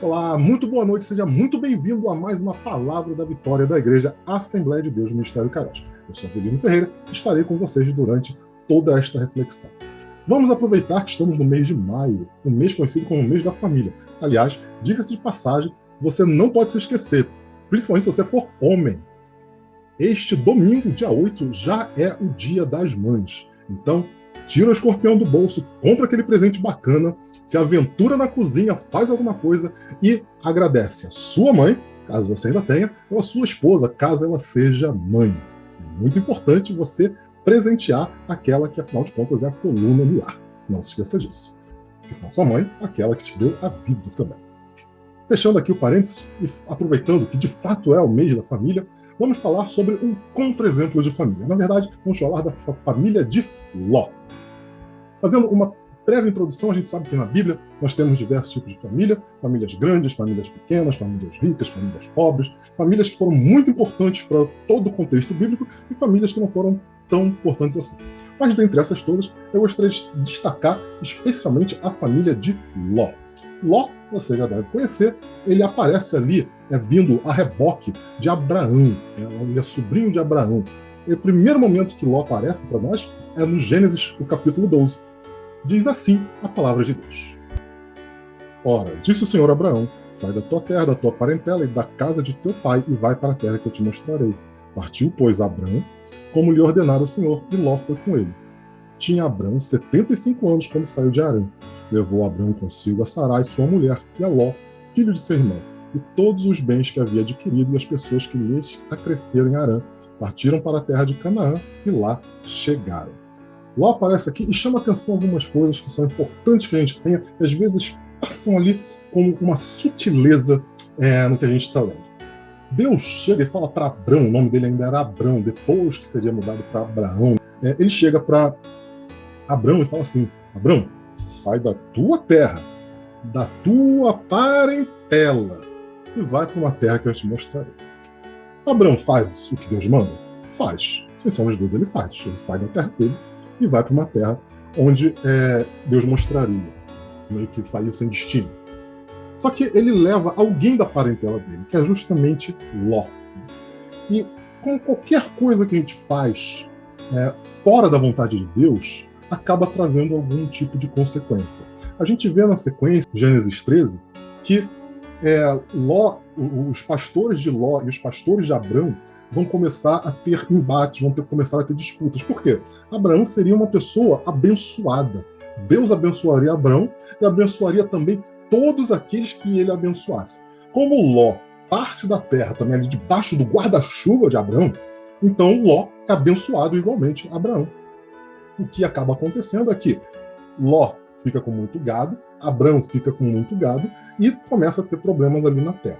Olá, muito boa noite, seja muito bem-vindo a mais uma Palavra da Vitória da Igreja Assembleia de Deus Ministério Caroz. Eu sou Avelino Ferreira e estarei com vocês durante toda esta reflexão. Vamos aproveitar que estamos no mês de maio, um mês conhecido como o mês da família. Aliás, diga-se de passagem, você não pode se esquecer, principalmente se você for homem. Este domingo, dia 8, já é o Dia das Mães. Então, tira o escorpião do bolso, compra aquele presente bacana, se aventura na cozinha, faz alguma coisa e agradece a sua mãe, caso você ainda tenha, ou a sua esposa, caso ela seja mãe. É muito importante você presentear aquela que, afinal de contas, é a coluna do lar. Não se esqueça disso. Se for sua mãe, aquela que te deu a vida também. Fechando aqui o parênteses e aproveitando que de fato é o mês da família, vamos falar sobre um contra-exemplo de família. Na verdade, vamos falar da família de Ló. Fazendo uma breve introdução, a gente sabe que na Bíblia nós temos diversos tipos de família, famílias grandes, famílias pequenas, famílias ricas, famílias pobres, famílias que foram muito importantes para todo o contexto bíblico e famílias que não foram tão importantes assim. Mas dentre essas todas, eu gostaria de destacar especialmente a família de Ló. Ló, você já deve conhecer, ele aparece ali vindo a reboque de Abraão, ele é sobrinho de Abraão. E o primeiro momento que Ló aparece para nós é no Gênesis, o capítulo 12. Diz assim a palavra de Deus. Ora, disse o Senhor a Abraão, sai da tua terra, da tua parentela e da casa de teu pai e vai para a terra que eu te mostrarei. Partiu, pois, Abraão, como lhe ordenara o Senhor, e Ló foi com ele. Tinha Abraão 75 anos quando saiu de Harã. Levou Abraão consigo a Sarai, sua mulher, e a Ló, filho de seu irmão, e todos os bens que havia adquirido e as pessoas que lhes acresceram em Harã. Partiram para a terra de Canaã e lá chegaram. Ló aparece aqui e chama atenção algumas coisas que são importantes que a gente tenha, e às vezes passam ali com uma sutileza no que a gente está lendo. Deus chega e fala para Abrão, o nome dele ainda era Abrão, depois que seria mudado para Abraão. Ele chega para Abrão e fala assim: Abrão, sai da tua terra, da tua parentela, e vai para uma terra que eu te mostrarei. Abrão faz o que Deus manda? Faz. Sem sombra de dúvida, ele faz. Ele sai da terra dele e vai para uma terra onde Deus mostraria. Meio que saiu sem destino. Só que ele leva alguém da parentela dele, que é justamente Ló. E com qualquer coisa que a gente faz fora da vontade de Deus, acaba trazendo algum tipo de consequência. A gente vê na sequência, Gênesis 13, que Ló, os pastores de Ló e os pastores de Abrão vão começar a ter embates, começar a ter disputas. Por quê? Abraão seria uma pessoa abençoada. Deus abençoaria Abrão e abençoaria também todos aqueles que ele abençoasse. Como Ló parte da terra também ali debaixo do guarda-chuva de Abrão, então Ló é abençoado igualmente a Abraão. O que acaba acontecendo é que Ló fica com muito gado, Abrão fica com muito gado e começa a ter problemas ali na terra.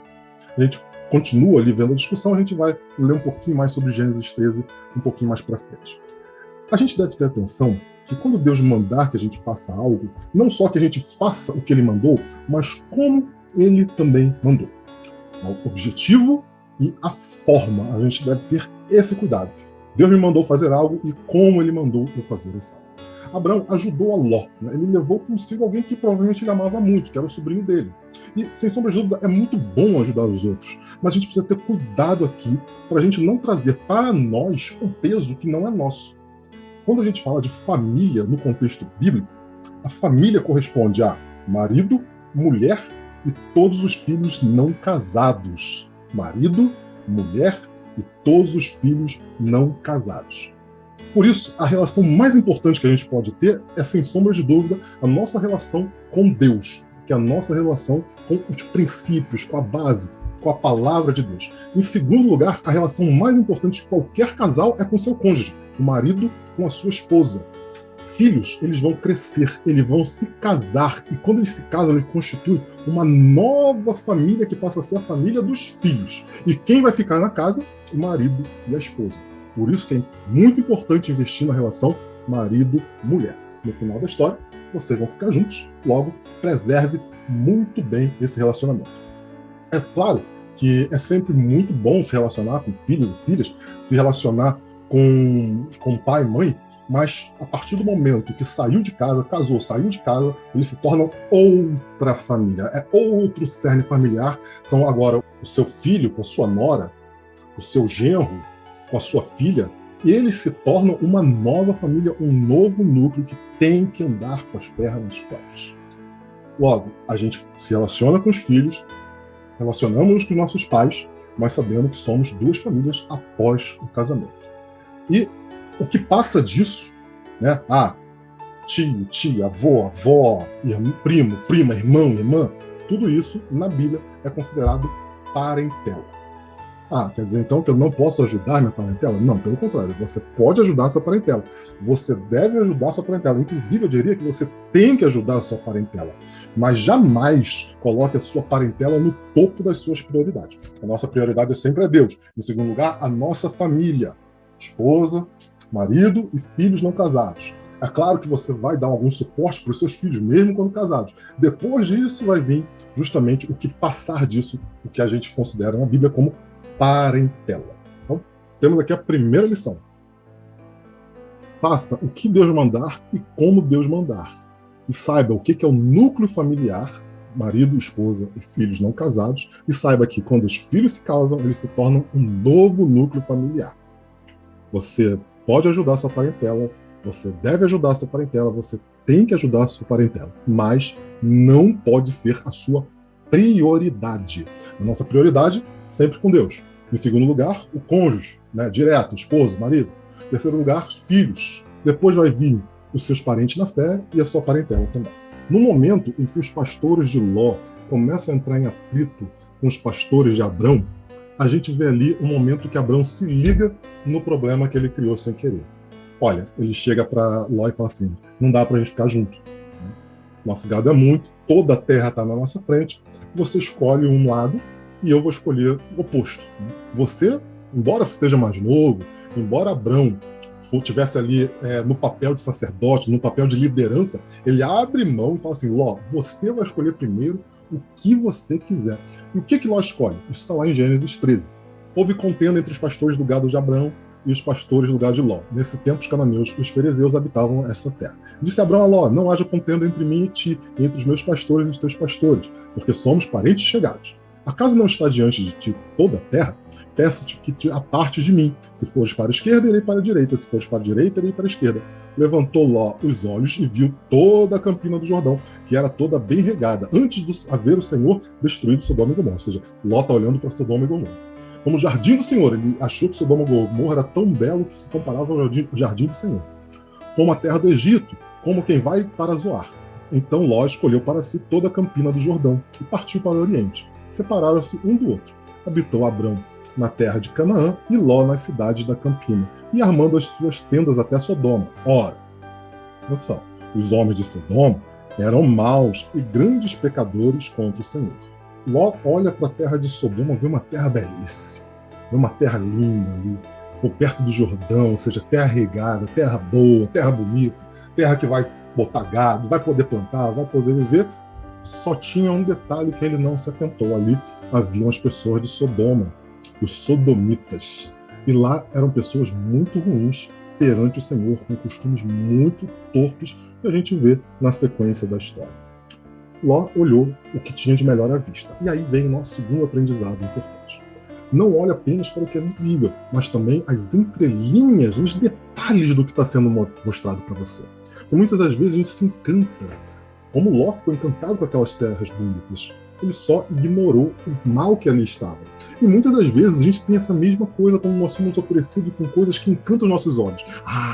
A gente continua ali vendo a discussão, a gente vai ler um pouquinho mais sobre Gênesis 13, um pouquinho mais para frente. A gente deve ter atenção que quando Deus mandar que a gente faça algo, não só que a gente faça o que ele mandou, mas como ele também mandou. O objetivo e a forma, a gente deve ter esse cuidado. Deus me mandou fazer algo e como ele mandou eu fazer isso. Abraão ajudou a Ló, né? Ele levou consigo alguém que provavelmente ele amava muito, que era o sobrinho dele. E, sem sombra de dúvida, é muito bom ajudar os outros, mas a gente precisa ter cuidado aqui para a gente não trazer para nós um peso que não é nosso. Quando a gente fala de família no contexto bíblico, a família corresponde a marido, mulher e todos os filhos não casados. Marido, mulher e todos os filhos não casados. Por isso, a relação mais importante que a gente pode ter é, sem sombra de dúvida, a nossa relação com Deus, que é a nossa relação com os princípios, com a base, com a palavra de Deus. Em segundo lugar, a relação mais importante de qualquer casal é com seu cônjuge, o marido com a sua esposa. Filhos, eles vão crescer, eles vão se casar, e quando eles se casam, eles constituem uma nova família que passa a ser a família dos filhos. E quem vai ficar na casa? O marido e a esposa. Por isso que é muito importante investir na relação marido-mulher. No final da história, vocês vão ficar juntos, logo, preserve muito bem esse relacionamento. É claro que é sempre muito bom se relacionar com filhos e filhas, se relacionar com pai e mãe, Mas a partir do momento que saiu de casa, casou, saiu de casa, eles se tornam outra família, é outro cerne familiar. São agora o seu filho com a sua nora, o seu genro com a sua filha, e eles se tornam uma nova família, um novo núcleo que tem que andar com as pernas próprias. Logo, a gente se relaciona com os filhos, relacionamos-nos com os nossos pais, mas sabendo que somos duas famílias após o casamento. E o que passa disso, né? Tio, tia, avó, primo, prima, irmão, irmã, tudo isso na Bíblia é considerado parentela. Quer dizer então que eu não posso ajudar minha parentela? Não, pelo contrário, você pode ajudar a sua parentela. Você deve ajudar a sua parentela. Inclusive, eu diria que você tem que ajudar a sua parentela. Mas jamais coloque a sua parentela no topo das suas prioridades. A nossa prioridade é sempre a Deus. Em segundo lugar, a nossa família. Esposa, marido e filhos não casados. É claro que você vai dar algum suporte para os seus filhos, mesmo quando casados. Depois disso vai vir justamente o que passar disso, o que a gente considera na Bíblia como parentela. Então, temos aqui a primeira lição. Faça o que Deus mandar e como Deus mandar. E saiba o que é o núcleo familiar, marido, esposa e filhos não casados. E saiba que quando os filhos se casam, eles se tornam um novo núcleo familiar. Você pode ajudar a sua parentela, você deve ajudar a sua parentela, você tem que ajudar a sua parentela, mas não pode ser a sua prioridade. A nossa prioridade, sempre com Deus. Em segundo lugar, o cônjuge, né, direto, esposo, marido. Em terceiro lugar, filhos. Depois vai vir os seus parentes na fé e a sua parentela também. No momento em que os pastores de Ló começam a entrar em atrito com os pastores de Abrão, a gente vê ali um momento que Abrão se liga no problema que ele criou sem querer. Olha, ele chega para Ló e fala assim, não dá para a gente ficar junto. Nosso gado é muito, toda a terra está na nossa frente, você escolhe um lado e eu vou escolher o oposto. Você, embora seja mais novo, embora Abrão tivesse ali no papel de sacerdote, no papel de liderança, ele abre mão e fala assim, Ló, você vai escolher primeiro o que você quiser. E o que Ló escolhe? Isso está lá em Gênesis 13. Houve contenda entre os pastores do gado de Abrão e os pastores do gado de Ló. Nesse tempo, os cananeus e os fariseus habitavam essa terra. Disse Abrão a Ló, não haja contenda entre mim e ti, e entre os meus pastores e os teus pastores, porque somos parentes chegados. Acaso não está diante de ti toda a terra? Peço-te que te apartes de mim. Se fores para a esquerda, irei para a direita. Se fores para a direita, irei para a esquerda. Levantou Ló os olhos e viu toda a campina do Jordão, que era toda bem regada, antes de haver o Senhor destruído Sodoma e Gomorra. Ou seja, Ló está olhando para Sodoma e Gomorra. Como o jardim do Senhor, ele achou que Sodoma e Gomorra era tão belo que se comparava ao jardim do Senhor. Como a terra do Egito, como quem vai para Zoar. Então Ló escolheu para si toda a campina do Jordão e partiu para o Oriente. Separaram-se um do outro. Habitou Abrão na terra de Canaã e Ló nas cidades da campina, e armando as suas tendas até Sodoma. Ora, atenção, os homens de Sodoma eram maus e grandes pecadores contra o Senhor. Ló olha para a terra de Sodoma, vê uma terra belíssima, vê uma terra linda ali, por perto do Jordão, ou seja, terra regada, terra boa, terra bonita, terra que vai botar gado, vai poder plantar, vai poder viver. Só tinha um detalhe que ele não se atentou. Ali haviam as pessoas de Sodoma, os sodomitas. E lá eram pessoas muito ruins perante o Senhor, com costumes muito torpes, que a gente vê na sequência da história. Ló olhou o que tinha de melhor à vista. E aí vem o nosso segundo aprendizado importante. Não olhe apenas para o que é visível, mas também as entrelinhas, os detalhes do que está sendo mostrado para você. E muitas das vezes a gente se encanta. Como Ló ficou encantado com aquelas terras bonitas, ele só ignorou o mal que ali estava. E muitas das vezes a gente tem essa mesma coisa quando nós somos oferecidos com coisas que encantam os nossos olhos.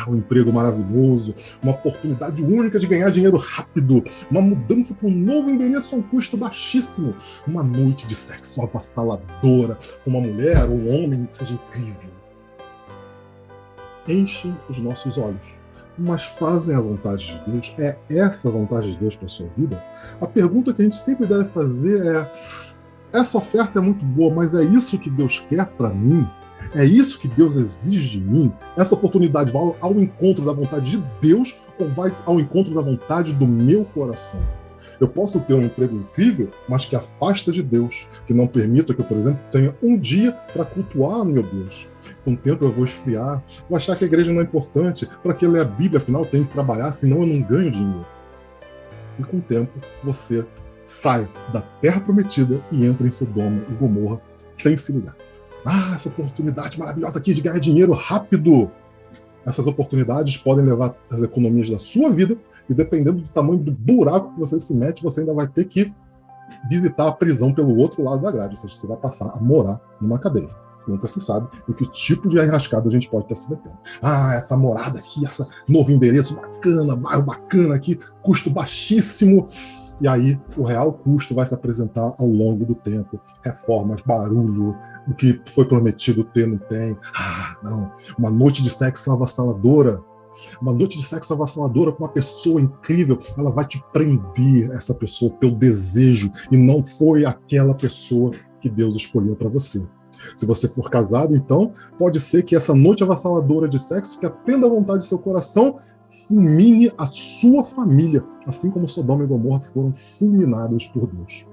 Um emprego maravilhoso, uma oportunidade única de ganhar dinheiro rápido, uma mudança para um novo endereço a um custo baixíssimo, uma noite de sexo avassaladora com uma mulher ou um homem que seja incrível. Enchem os nossos olhos, mas fazem a vontade de Deus. É essa a vontade de Deus para a sua vida? A pergunta que a gente sempre deve fazer é: essa oferta é muito boa, mas é isso que Deus quer para mim? É isso que Deus exige de mim? Essa oportunidade vai ao encontro da vontade de Deus ou vai ao encontro da vontade do meu coração? Eu posso ter um emprego incrível, mas que afasta de Deus, que não permita que eu, por exemplo, tenha um dia para cultuar o meu Deus. Com o tempo eu vou esfriar, vou achar que a igreja não é importante, para que ler a Bíblia, afinal eu tenho que trabalhar, senão eu não ganho dinheiro. E com o tempo você sai da terra prometida e entra em Sodoma e Gomorra sem se ligar. Ah, essa oportunidade maravilhosa aqui de ganhar dinheiro rápido. Essas oportunidades podem levar as economias da sua vida e, dependendo do tamanho do buraco que você se mete, você ainda vai ter que visitar a prisão pelo outro lado da grade, ou seja, você vai passar a morar numa cadeia. Nunca se sabe em que tipo de enrascada a gente pode estar se metendo. Ah, essa morada aqui, esse novo endereço bacana, bairro bacana aqui, custo baixíssimo. E aí o real custo vai se apresentar ao longo do tempo. Reformas, barulho, o que foi prometido ter, não tem. Ah, não. Uma noite de sexo avassaladora. Uma noite de sexo avassaladora com uma pessoa incrível, ela vai te prender, essa pessoa, teu desejo, e não foi aquela pessoa que Deus escolheu para você. Se você for casado, então, pode ser que essa noite avassaladora de sexo, que atenda à vontade do seu coração, fulmine a sua família, assim como Sodoma e Gomorra foram fulminadas por Deus.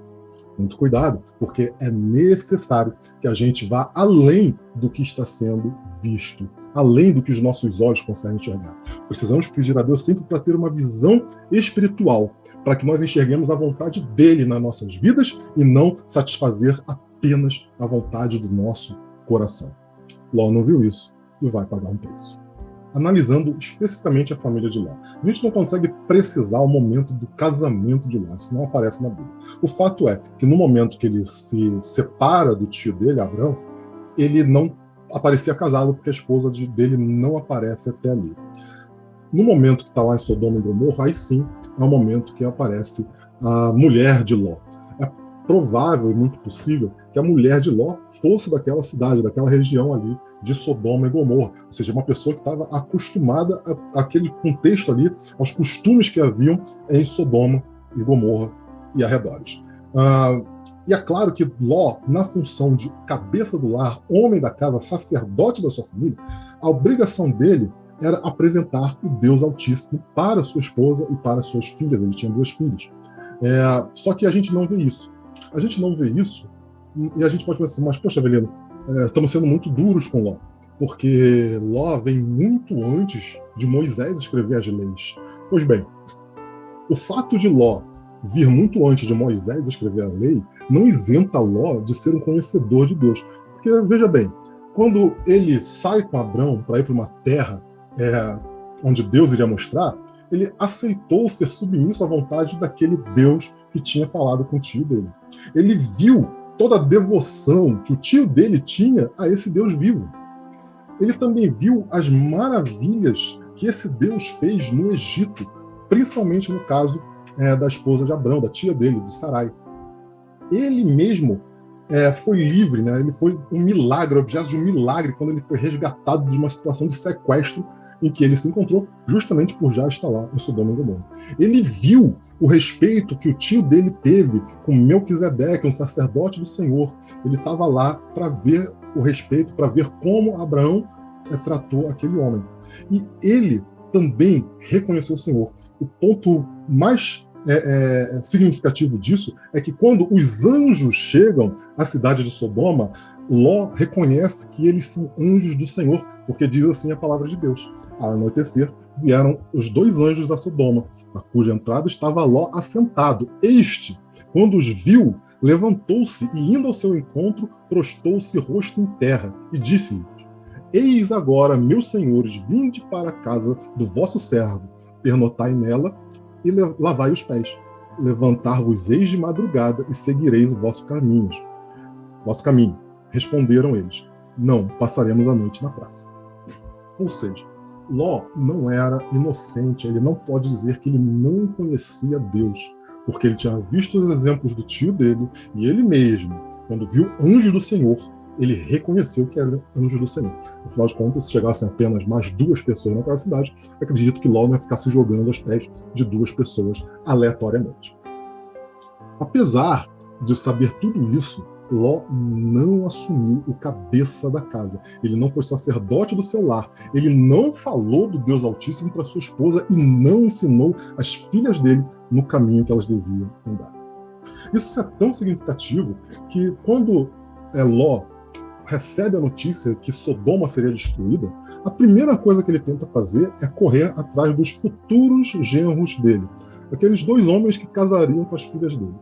Muito cuidado, porque é necessário que a gente vá além do que está sendo visto, além do que os nossos olhos conseguem enxergar. Precisamos pedir a Deus sempre para ter uma visão espiritual, para que nós enxerguemos a vontade dele nas nossas vidas e não satisfazer apenas a vontade do nosso coração. Ló não viu isso e vai pagar um preço. Analisando especificamente a família de Ló, a gente não consegue precisar o momento do casamento de Ló, isso não aparece na Bíblia. O fato é que no momento que ele se separa do tio dele, Abrão, ele não aparecia casado, porque a esposa dele não aparece até ali. No momento que está lá em Sodoma e Gomorra, aí sim é o momento que aparece a mulher de Ló. É provável e muito possível que a mulher de Ló fosse daquela cidade, daquela região ali, de Sodoma e Gomorra, ou seja, uma pessoa que estava acostumada àquele contexto ali, aos costumes que haviam em Sodoma e Gomorra e arredores. E é claro que Ló, na função de cabeça do lar, homem da casa, sacerdote da sua família, a obrigação dele era apresentar o Deus Altíssimo para sua esposa e para suas filhas. Ele tinha 2 filhas. Só que a gente não vê isso. A gente não vê isso e a gente pode pensar, mas poxa, Avelino, estamos sendo muito duros com Ló, porque Ló vem muito antes de Moisés escrever as leis. Pois bem, o fato de Ló vir muito antes de Moisés escrever a lei não isenta Ló de ser um conhecedor de Deus. Porque, veja bem, quando ele sai com Abrão para ir para uma terra onde Deus iria mostrar, ele aceitou ser submisso à vontade daquele Deus que tinha falado com o tio dele. Ele viu toda a devoção que o tio dele tinha a esse Deus vivo. Ele também viu as maravilhas que esse Deus fez no Egito, principalmente no caso da esposa de Abrão, da tia dele, de Sarai. Ele mesmo foi livre, né? Ele foi um milagre, objeto de um milagre, quando ele foi resgatado de uma situação de sequestro em que ele se encontrou justamente por já estar lá em Sodoma e Gomorra. Ele viu o respeito que o tio dele teve com Melquisedeque, um sacerdote do Senhor. Ele estava lá para ver o respeito, para ver como Abraão tratou aquele homem. E ele também reconheceu o Senhor. O ponto mais significativo disso é que quando os anjos chegam à cidade de Sodoma, Ló reconhece que eles são anjos do Senhor, porque diz assim a palavra de Deus. Ao anoitecer, vieram os 2 anjos a Sodoma, a cuja entrada estava Ló assentado. Este, quando os viu, levantou-se e, indo ao seu encontro, prostou-se rosto em terra e disse-lhes: Eis agora, meus senhores, vinde para a casa do vosso servo, pernotai nela e lavai os pés. Levantar-vos-eis de madrugada e seguireis o vosso caminho. Responderam eles: Não, passaremos a noite na praça. Ou seja, Ló não era inocente, ele não pode dizer que ele não conhecia Deus, porque ele tinha visto os exemplos do tio dele, e ele mesmo, quando viu anjos do Senhor, ele reconheceu que eram anjos do Senhor. Afinal de contas, se chegassem apenas mais 2 pessoas naquela cidade, acredito que Ló não ia ficar se jogando aos pés de 2 pessoas aleatoriamente. Apesar de saber tudo isso, Ló não assumiu o cabeça da casa. Ele não foi sacerdote do seu lar. Ele não falou do Deus Altíssimo para sua esposa e não ensinou as filhas dele no caminho que elas deviam andar. Isso é tão significativo que quando Ló recebe a notícia que Sodoma seria destruída, a primeira coisa que ele tenta fazer é correr atrás dos futuros genros dele, aqueles 2 homens que casariam com as filhas dele.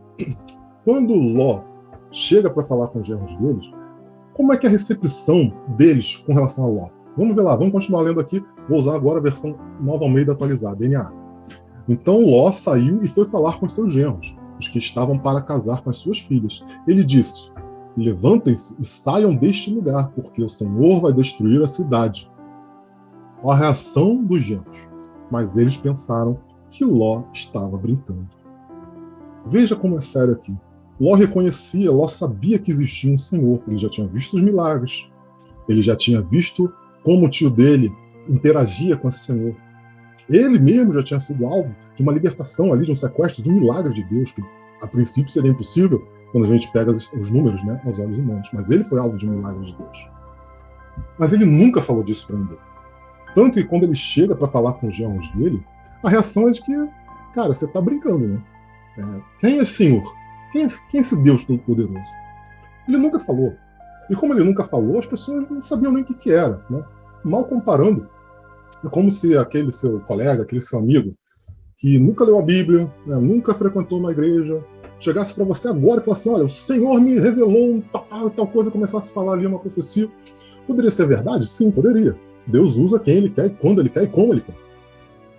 Quando Ló chega para falar com os genros deles, como é que é a recepção deles com relação a Ló? Vamos ver lá, vamos continuar lendo aqui. Vou usar agora a versão Nova Almeida atualizada, NA. Então Ló saiu e foi falar com seus genros, os que estavam para casar com as suas filhas. Ele disse: levantem-se e saiam deste lugar, porque o Senhor vai destruir a cidade. A reação dos genros. Mas eles pensaram que Ló estava brincando. Veja como é sério aqui. Ló reconhecia, Ló sabia que existia um Senhor. Ele já tinha visto os milagres. Ele já tinha visto como o tio dele interagia com esse Senhor. Ele mesmo já tinha sido alvo de uma libertação ali, de um sequestro, de um milagre de Deus, que a princípio seria impossível quando a gente pega os números, né, aos olhos humanos. Mas ele foi alvo de um milagre de Deus. Mas ele nunca falou disso para ninguém. Tanto que quando ele chega para falar com os genros dele, a reação é de que, cara, você está brincando, né? Quem é esse Senhor? Quem é esse Deus Todo-Poderoso? Ele nunca falou. E como ele nunca falou, as pessoas não sabiam nem o que era, né? Mal comparando, é como se aquele seu colega, aquele seu amigo, que nunca leu a Bíblia, né, nunca frequentou uma igreja, chegasse para você agora e falasse: olha, o Senhor me revelou tal coisa, começasse a falar ali uma profecia. Poderia ser verdade? Sim, poderia. Deus usa quem ele quer, e quando ele quer e como ele quer.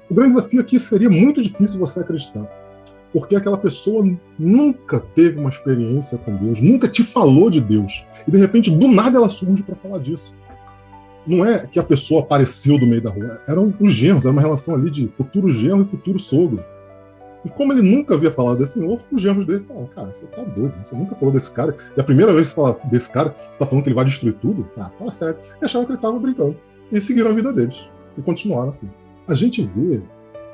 O grande desafio aqui seria muito difícil você acreditar, porque aquela pessoa nunca teve uma experiência com Deus, nunca te falou de Deus, e de repente, do nada, ela surge para falar disso. Não é que a pessoa apareceu do meio da rua, eram os genros, era uma relação ali de futuro genro e futuro sogro. E como ele nunca havia falado desse Senhor, os genros dele falaram: cara, você tá doido, você nunca falou desse cara, e a primeira vez que você fala desse cara, você tá falando que ele vai destruir tudo? Ah, fala sério. E acharam que ele tava brincando. E seguiram a vida deles. E continuaram assim. A gente vê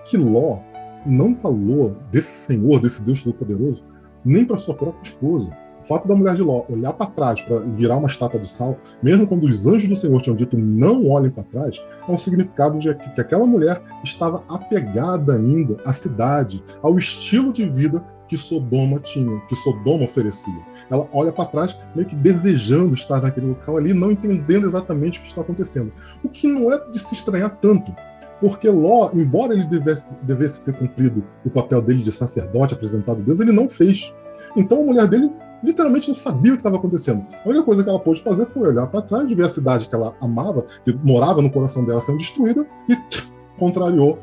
que Ló não falou desse Senhor, desse Deus Todo-Poderoso, nem para sua própria esposa. O fato da mulher de Ló olhar para trás para virar uma estátua de sal, mesmo quando os anjos do Senhor tinham dito não olhem para trás, é um significado de que aquela mulher estava apegada ainda à cidade, ao estilo de vida que Sodoma tinha, que Sodoma oferecia. Ela olha para trás meio que desejando estar naquele local ali, não entendendo exatamente o que está acontecendo. O que não é de se estranhar tanto, porque Ló, embora ele devesse ter cumprido o papel dele de sacerdote apresentado a Deus, ele não fez. Então a mulher dele literalmente não sabia o que estava acontecendo. A única coisa que ela pôde fazer foi olhar para trás, ver a cidade que ela amava, que morava no coração dela sendo destruída, e contrariou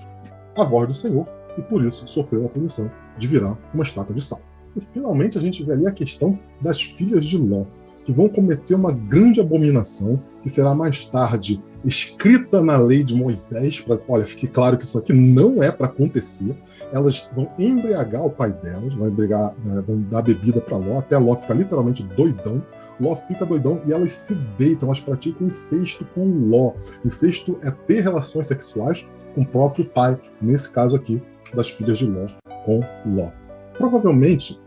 a voz do Senhor, e por isso sofreu a punição de virar uma estátua de sal. E finalmente a gente vê ali a questão das filhas de Ló, que vão cometer uma grande abominação, que será mais tarde escrita na lei de Moisés, para, olha, fique claro que isso aqui não é para acontecer. Elas vão embriagar o pai delas, vão dar bebida para Ló, até Ló ficar literalmente doidão. Ló fica doidão e elas se deitam, elas praticam incesto com Ló. Incesto é ter relações sexuais com o próprio pai, nesse caso aqui, das filhas de Ló com Ló. Provavelmente,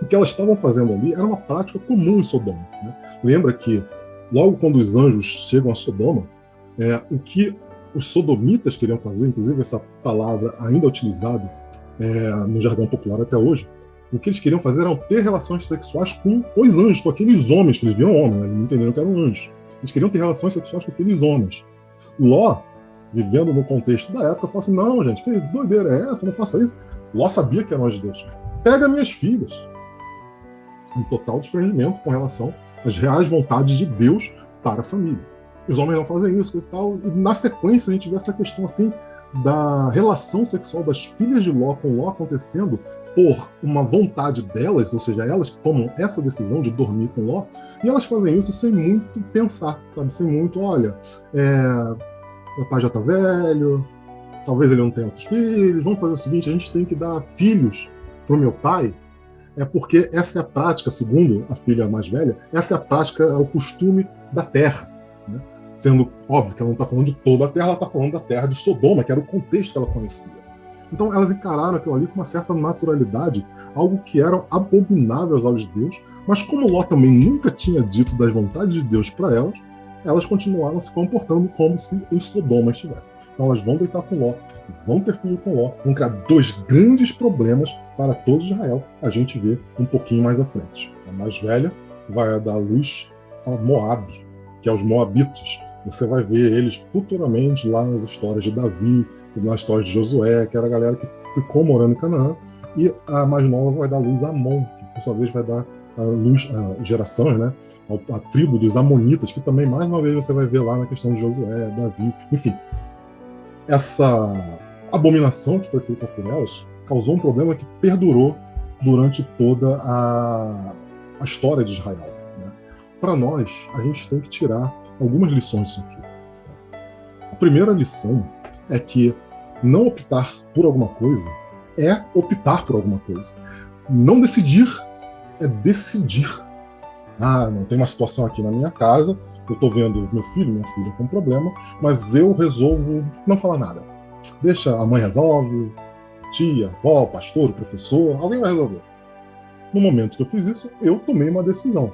o que elas estavam fazendo ali era uma prática comum em Sodoma, né? Lembra que logo quando os anjos chegam a Sodoma, o que os sodomitas queriam fazer, inclusive essa palavra ainda é utilizada no jargão popular até hoje, o que eles queriam fazer era ter relações sexuais com os anjos, com aqueles homens, que eles viam homens, né? Eles não entenderam que eram anjos. Eles queriam ter relações sexuais com aqueles homens. Ló, vivendo no contexto da época, falou assim: não, gente, que doideira é essa? Não faça isso. Ló sabia que era um anjo de Deus. Pega minhas filhas. Um total desprendimento com relação às reais vontades de Deus para a família. Os homens não fazem isso, coisa e tal. E na sequência a gente vê essa questão assim da relação sexual das filhas de Ló com Ló acontecendo por uma vontade delas, ou seja, elas que tomam essa decisão de dormir com Ló, e elas fazem isso sem muito pensar, sabe? Sem muito, olha, meu pai já está velho, talvez ele não tenha outros filhos, vamos fazer o seguinte, a gente tem que dar filhos para o meu pai, porque essa é a prática, segundo a filha mais velha, essa é a prática, é o costume da terra, né? Sendo óbvio que ela não está falando de toda a terra, ela está falando da terra de Sodoma, que era o contexto que ela conhecia. Então elas encararam aquilo ali com uma certa naturalidade, algo que era abominável aos olhos de Deus, Mas como Ló também nunca tinha dito das vontades de Deus para elas, elas continuaram se comportando como se em Sodoma estivessem. Então elas vão deitar com Ló, vão ter filho com Ló, vão criar dois grandes problemas para todo Israel. A gente vê um pouquinho mais à frente. A mais velha vai dar luz a Moabe, que é os Moabitas. Você vai ver eles futuramente lá nas histórias de Davi, nas histórias de Josué, que era a galera que ficou morando em Canaã. E a mais nova vai dar luz a Amon, que por sua vez vai dar a luz, a gerações, né? A tribo dos Amonitas, que também, mais uma vez, você vai ver lá na questão de Josué, Davi. Enfim, essa abominação que foi feita por elas causou um problema que perdurou durante toda a história de Israel. Né? Para nós, a gente tem que tirar algumas lições disso aqui. A primeira lição é que não optar por alguma coisa é optar por alguma coisa. Não decidir é decidir. Ah, não, tem uma situação aqui na minha casa, eu estou vendo meu filho, minha filha com problema, mas eu resolvo não falar nada. Deixa a mãe resolve, tia, avó, pastor, professor, alguém vai resolver. No momento que eu fiz isso, eu tomei uma decisão.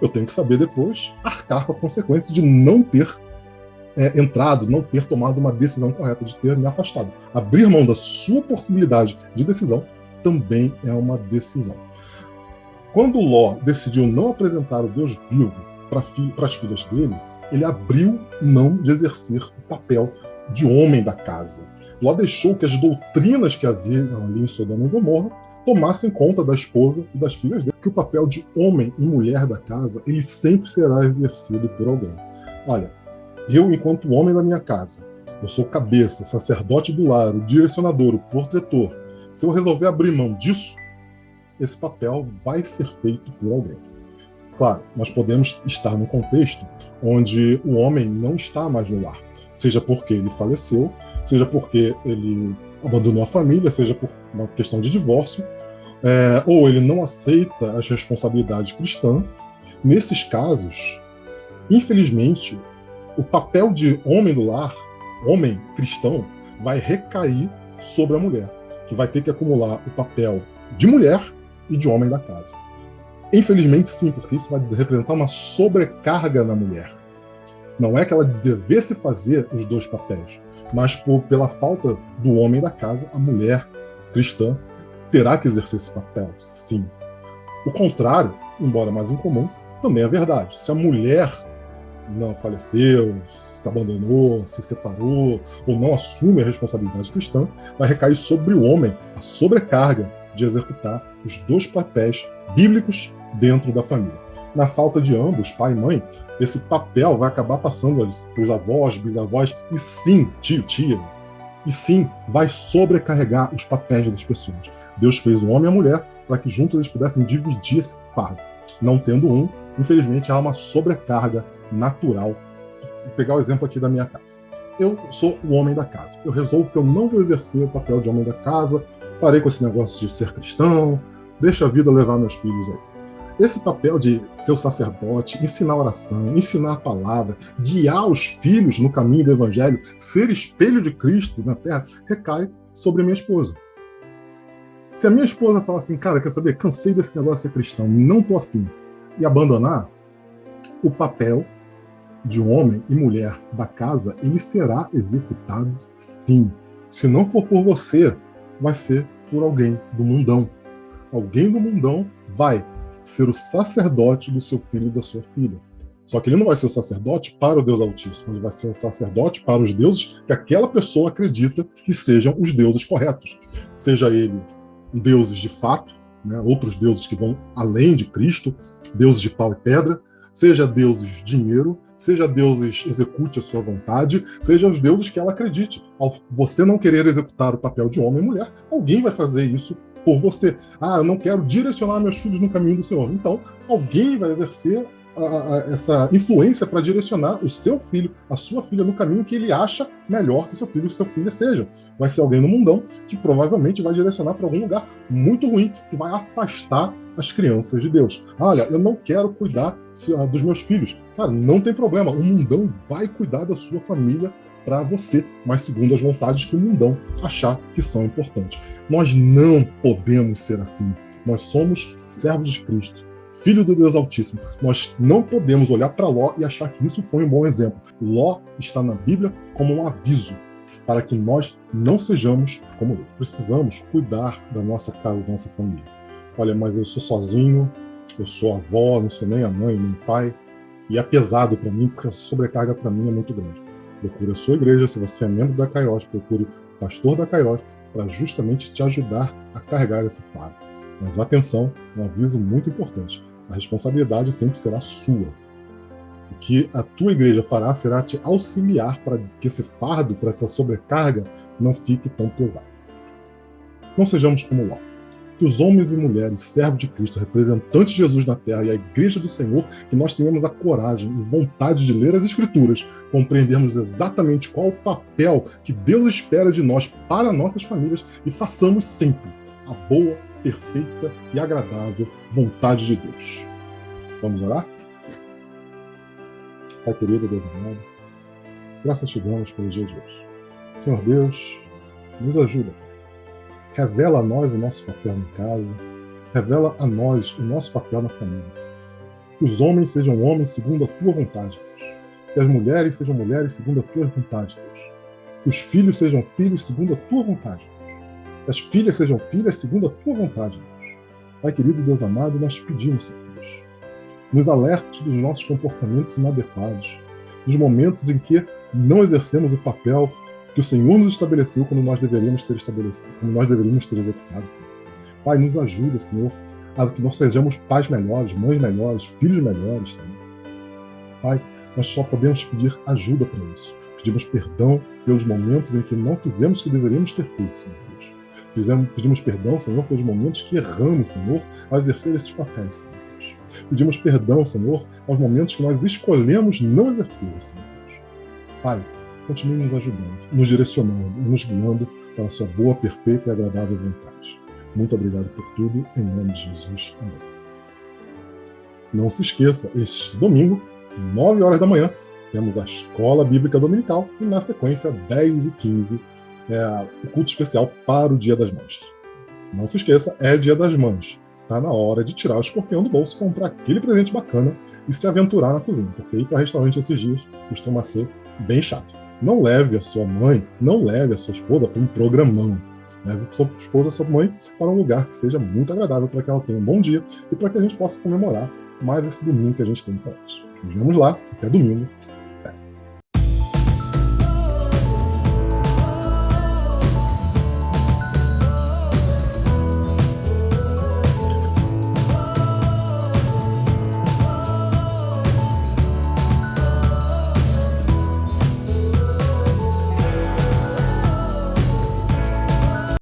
Eu tenho que saber depois arcar com a consequência de não ter entrado, não ter tomado uma decisão correta, de ter me afastado. Abrir mão da sua possibilidade de decisão também é uma decisão. Quando Ló decidiu não apresentar o Deus vivo para as filhas dele, ele abriu mão de exercer o papel de homem da casa. Ló deixou que as doutrinas que havia ali em Sodoma e Gomorra tomassem conta da esposa e das filhas dele, que o papel de homem e mulher da casa, ele sempre será exercido por alguém. Olha, eu, enquanto homem da minha casa, eu sou cabeça, sacerdote do lar, o direcionador, o protetor. Se eu resolver abrir mão disso, esse papel vai ser feito por alguém. Claro, nós podemos estar num contexto onde o homem não está mais no lar, seja porque ele faleceu, seja porque ele abandonou a família, seja por uma questão de divórcio, ou ele não aceita as responsabilidades cristãs. Nesses casos, infelizmente, o papel de homem do lar, homem cristão, vai recair sobre a mulher, que vai ter que acumular o papel de mulher e de homem da casa. Infelizmente, sim, porque isso vai representar uma sobrecarga na mulher. Não é que ela devesse fazer os dois papéis, mas pela falta do homem da casa, a mulher cristã terá que exercer esse papel, sim. O contrário, embora mais incomum, também é verdade. Se a mulher não faleceu, se abandonou, se separou, ou não assume a responsabilidade cristã, vai recair sobre o homem a sobrecarga de executar os dois papéis bíblicos dentro da família. Na falta de ambos, pai e mãe, esse papel vai acabar passando para os avós, bisavós, e sim, tio, tia, e sim, vai sobrecarregar os papéis das pessoas. Deus fez o homem e a mulher para que juntos eles pudessem dividir esse fardo. Não tendo um, infelizmente, há uma sobrecarga natural. Vou pegar o exemplo aqui da minha casa. Eu sou o homem da casa. Eu resolvo que eu não vou exercer o papel de homem da casa, parei com esse negócio de ser cristão, deixa a vida levar meus filhos aí. Esse papel de ser o sacerdote, ensinar oração, ensinar a palavra, guiar os filhos no caminho do evangelho, ser espelho de Cristo na terra, recai sobre a minha esposa. Se a minha esposa falar assim, cara, quer saber, cansei desse negócio de ser cristão, não tô afim, e abandonar, o papel de homem e mulher da casa, ele será executado sim. Se não for por você, vai ser por alguém do mundão. Alguém do mundão vai ser o sacerdote do seu filho e da sua filha. Só que ele não vai ser o sacerdote para o Deus Altíssimo, ele vai ser o sacerdote para os deuses que aquela pessoa acredita que sejam os deuses corretos. Seja ele deuses de fato, né, outros deuses que vão além de Cristo, deuses de pau e pedra, seja deuses dinheiro, seja deuses execute a sua vontade, seja os deuses que ela acredite. Ao você não querer executar o papel de homem e mulher, alguém vai fazer isso por você. Ah, eu não quero direcionar meus filhos no caminho do Senhor. Então, alguém vai exercer essa influência para direcionar o seu filho, a sua filha, no caminho que ele acha melhor que seu filho e sua filha sejam. Vai ser alguém no mundão que provavelmente vai direcionar para algum lugar muito ruim, que vai afastar as crianças de Deus. Olha, eu não quero cuidar dos meus filhos. Cara, não tem problema. O mundão vai cuidar da sua família para você, mas segundo as vontades que o mundão achar que são importantes. Nós não podemos ser assim. Nós somos servos de Cristo, filho do Deus Altíssimo. Nós não podemos olhar para Ló e achar que isso foi um bom exemplo. Ló está na Bíblia como um aviso para que nós não sejamos como ele. Precisamos cuidar da nossa casa, da nossa família. Olha, mas eu sou sozinho, eu sou avó, não sou nem a mãe, nem pai, e é pesado para mim, porque a sobrecarga para mim é muito grande. Procure a sua igreja, se você é membro da Kairos, procure o pastor da Kairos, para justamente te ajudar a carregar esse fardo. Mas atenção, um aviso muito importante, a responsabilidade sempre será sua. O que a tua igreja fará será te auxiliar para que esse fardo, para essa sobrecarga, não fique tão pesado. Não sejamos como Ló. Que os homens e mulheres, servos de Cristo, representantes de Jesus na Terra e a Igreja do Senhor, que nós tenhamos a coragem e vontade de ler as Escrituras, compreendermos exatamente qual o papel que Deus espera de nós para nossas famílias e façamos sempre a boa, perfeita e agradável vontade de Deus. Vamos orar? Pai querido, Deus amado, graças te damos pelo dia de hoje. Senhor Deus, nos ajuda. Revela a nós o nosso papel em casa, revela a nós o nosso papel na família. Que os homens sejam homens segundo a tua vontade, Deus. Que as mulheres sejam mulheres segundo a tua vontade, Deus. Que os filhos sejam filhos segundo a tua vontade, Deus. Que as filhas sejam filhas segundo a tua vontade, Deus. Pai querido e Deus amado, nós te pedimos, Senhor Deus, nos alerte dos nossos comportamentos inadequados, dos momentos em que não exercemos o papel que o Senhor nos estabeleceu quando nós deveríamos ter estabelecido, como nós deveríamos ter executado, Senhor. Pai, nos ajuda, Senhor, a que nós sejamos pais melhores, mães melhores, filhos melhores, Senhor. Pai, nós só podemos pedir ajuda para isso. Pedimos perdão pelos momentos em que não fizemos o que deveríamos ter feito, Senhor Deus. Pedimos perdão, Senhor, pelos momentos que erramos, Senhor, ao exercer esses papéis, Senhor Deus. Pedimos perdão, Senhor, aos momentos que nós escolhemos não exercer, Senhor Deus. Pai, continue nos ajudando, nos direcionando, nos guiando para a sua boa, perfeita e agradável vontade. Muito obrigado por tudo, em nome de Jesus. Amém. Não se esqueça, este domingo, 9 horas da manhã, temos a Escola Bíblica Dominical e, na sequência, 10h15, o culto especial para o Dia das Mães. Não se esqueça, é Dia das Mães. Está na hora de tirar o escorpião do bolso, comprar aquele presente bacana e se aventurar na cozinha, porque ir para restaurante esses dias costuma ser bem chato. Não leve a sua mãe, não leve a sua esposa para um programão. Leve a sua esposa, a sua mãe, para um lugar que seja muito agradável para que ela tenha um bom dia e para que a gente possa comemorar mais esse domingo que a gente tem com elas. Nos vemos lá, até domingo.